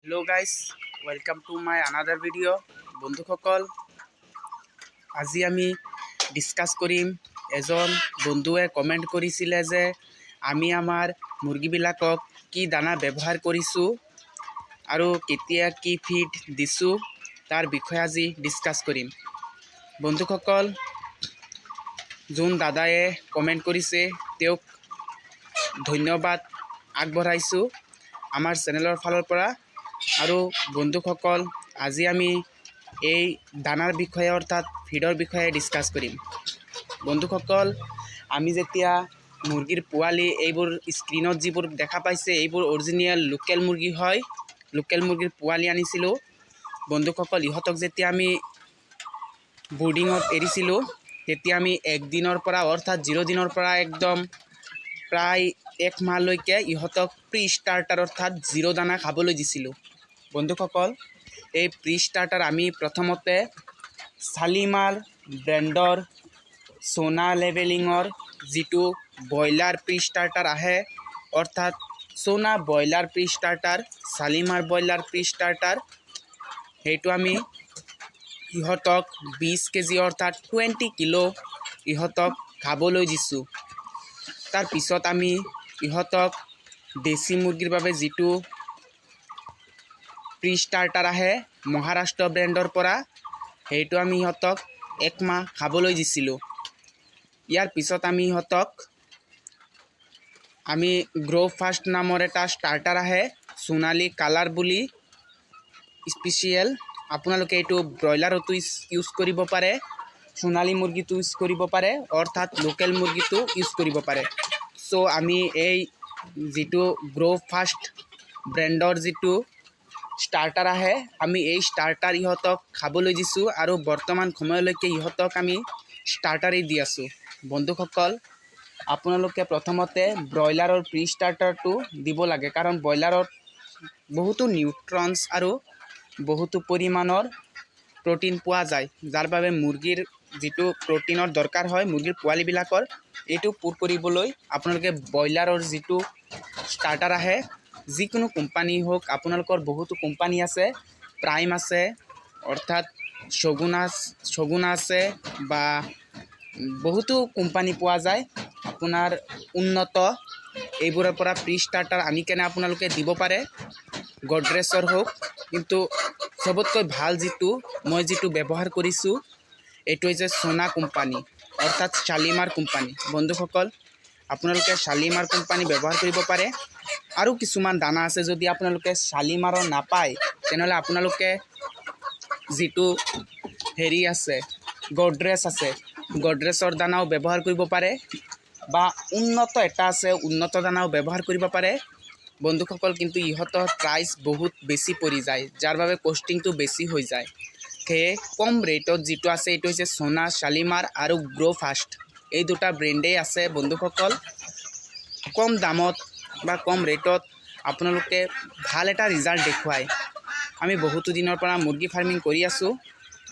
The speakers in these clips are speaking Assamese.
Hello guys, welcome to my another video. বন্ধুসকল, আজি আমি ডিসকাস কৰিম এজন বন্ধুৱে কমেন্ট কৰিছিলে যে আমি আমাৰ মুৰ্গীবিলাকক কি দানা ব্যৱহাৰ কৰিছো আৰু কেতিয়া কি ফিড দিছো তাৰ বিষয়ে আজি ডিসকাস কৰিম। বন্ধুসকল, যোন দাদায়ে কমেন্ট কৰিছে তেওঁক ধন্যবাদ আগবঢ়াইছো আমাৰ চেনেলৰ ফালৰ পৰা। আৰু বন্ধুসকল, আজি আমি এই দানাৰ বিষয়ে অৰ্থাৎ ফিডৰ বিষয়ে ডিসকাস কৰিম। বন্ধুসকল, আমি যেতিয়া মুৰ্গীৰ পোৱালি এইবোৰ স্ক্ৰিনত যিবোৰ দেখা পাইছে এইবোৰ অৰিজিনেল লোকেল মুৰ্গী হয়। লোকেল মুৰ্গীৰ পোৱালি আনিছিলোঁ। বন্ধুসকল, ইহঁতক যেতিয়া আমি বোৰ্ডিঙত এৰিছিলোঁ তেতিয়া আমি 1 দিনৰ পৰা অৰ্থাৎ 0 দিনৰ পৰা একদম প্ৰায় 1 মাহলৈকে ইহঁতক প্ৰি ষ্টাৰ্টাৰ অৰ্থাৎ 0 দানা খাবলৈ দিছিলোঁ। বন্ধুসকল, এই প্ৰি ষ্টাৰ্টাৰ আমি প্ৰথমতে শালিমাৰ ব্ৰেণ্ডৰ সোনা লেভেলিঙৰ যিটো ব্ৰইলাৰ প্ৰি ষ্টাৰ্টাৰ আহে অৰ্থাৎ সোনা broiler pre starter, Shalimar broiler pre starter, সেইটো আমি ইহঁতক 20 কেজি অৰ্থাৎ 20 কিলো ইহঁতক খাবলৈ দিছোঁ। তাৰপিছত আমি ইহঁতক দেশী মুৰ্গীৰ বাবে যিটো প্ৰি ষ্টাৰ্টাৰ আহে মহাৰাষ্ট্ৰ ব্ৰেণ্ডৰ পৰা, সেইটো আমি ইহঁতক 1 মাহ খাবলৈ দিছিলোঁ। ইয়াৰ পিছত আমি ইহঁতক গ্ৰ' ফাষ্ট নামৰ এটা ষ্টাৰ্টাৰ আহে সোণালী কালাৰ বুলি স্পেচিয়েল, আপোনালোকে এইটো ব্ৰইলাৰতো ইউজ কৰিব পাৰে, সোণালী মুৰ্গীটো ইউজ কৰিব পাৰে অৰ্থাৎ লোকেল মুৰ্গীটো ইউজ কৰিব পাৰে। চ' আমি এই যিটো গ্ৰ' ফাষ্ট ব্ৰেণ্ডৰ যিটো ষ্টাৰ্টাৰ আহে আমি এই ষ্টাৰ্টাৰ ইহঁতক খাবলৈ দিছোঁ আৰু বৰ্তমান সময়লৈকে ইহঁতক আমি ষ্টাৰ্টাৰেই দি আছোঁ। বন্ধুসকল, আপোনালোকে প্ৰথমতে ব্ৰইলাৰৰ প্ৰি ষ্টাৰ্টাৰটো দিব লাগে, কাৰণ ব্ৰইলাৰত বহুতো নিউট্ৰন্স আৰু বহুতো পৰিমাণৰ প্ৰ'টিন পোৱা যায়, যাৰ বাবে মুৰ্গীৰ যিটো প্ৰ'টিনৰ দৰকাৰ হয় মুৰ্গীৰ পোৱালিবিলাকৰ এইটো পূৰ কৰিবলৈ আপোনালোকে ব্ৰইলাৰৰ যিটো ষ্টাৰ্টাৰ আহে যিকোনো কোম্পানী হওক, আপোনালোকৰ বহুতো কোম্পানী আছে, প্ৰাইম আছে অৰ্থাৎ শগুনা আছে বা বহুতো কোম্পানী পোৱা যায় আপোনাৰ উন্নত, এইবোৰৰ পৰা প্ৰি ষ্টাৰ্টাৰ আনি কেনে আপোনালোকে দিব পাৰে। গডৰেজৰ হওক, কিন্তু চবতকৈ ভাল মই যিটো ব্যৱহাৰ কৰিছোঁ এইটো হৈছে সোনা কোম্পানী অৰ্থাৎ শালিমাৰ কোম্পানী। বন্ধুসকল, আপোনালোকে শালিমাৰ কোম্পানী ব্যৱহাৰ কৰিব পাৰে। আৰু কিছুমান দানা আছে, যদি আপোনালোকে শালিমাৰৰ নাপায় তেনেহ'লে আপোনালোকে যিটো আছে গডৰেজ আছে, গডৰেজৰ দানাও ব্যৱহাৰ কৰিব পাৰে বা উন্নত এটা আছে উন্নত দানাও ব্যৱহাৰ কৰিব পাৰে। বন্ধুসকল, কিন্তু ইহঁতৰ প্ৰাইচ বহুত বেছি পৰি যায়, যাৰ বাবে কষ্টিংটো বেছি হৈ যায়। সেয়ে কম ৰেটত যিটো আছে এইটো হৈছে সোনা, শালিমাৰ আৰু গ্ৰ' ফাষ্ট, এই দুটা ব্ৰেণ্ডেই আছে। বন্ধুসকল, কম দামত বা কম ৰেটত আপোনালোকে ভাল এটা ৰিজাল্ট দেখুৱায়। আমি বহুতো দিনৰ পৰা মুৰ্গী ফাৰ্মিং কৰি আছোঁ,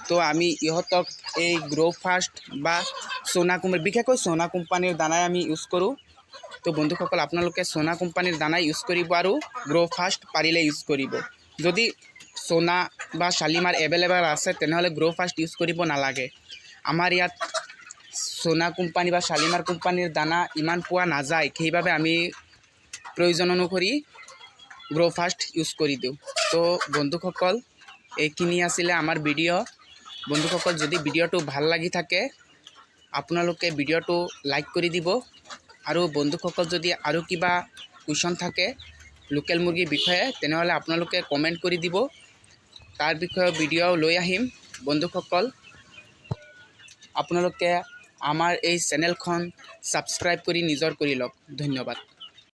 তো আমি ইহঁতক এই গ্ৰ' ফাষ্ট বা সোনা কোম্পানী, বিশেষকৈ সোনা কোম্পানীৰ দানাই আমি ইউজ কৰোঁ। তো বন্ধুসকল, আপোনালোকে সোনা কোম্পানীৰ দানাই ইউজ কৰিব আৰু গ্ৰ' ফাষ্ট পাৰিলে ইউজ কৰিব। যদি সোনা বা শালিমাৰ এভেইলেবল আছে তেনেহ'লে গ্ৰ' ফাষ্ট ইউজ কৰিব নালাগে। আমাৰ ইয়াত সোনা কোম্পানী বা শালিমাৰ কোম্পানীৰ দানা ইমান পোৱা নাযায়, সেইবাবে আমি প্ৰয়োজন অনুসৰি গ্ৰ' ফাষ্ট ইউজ কৰি দিওঁ। তো বন্ধুসকল, এইখিনি আছিলে আমাৰ ভিডিঅ'। বন্ধুসকল, যদি ভিডিঅ'টো ভাল লাগি থাকে আপোনালোকে ভিডিঅ'টো লাইক কৰি দিব, আৰু বন্ধুসকল যদি আৰু কিবা কুৱেশ্যন থাকে লোকেল মুৰ্গীৰ বিষয়ে তেনেহ'লে আপোনালোকে কমেণ্ট কৰি দিব, তাৰ বিষয়ে ভিডিঅ' লৈ আহিম। বন্ধুসকল, আপোনালোকে আমাৰ এই চেনেলখন ছাবস্ক্ৰাইব কৰি নিজৰ কৰি লওক। ধন্যবাদ।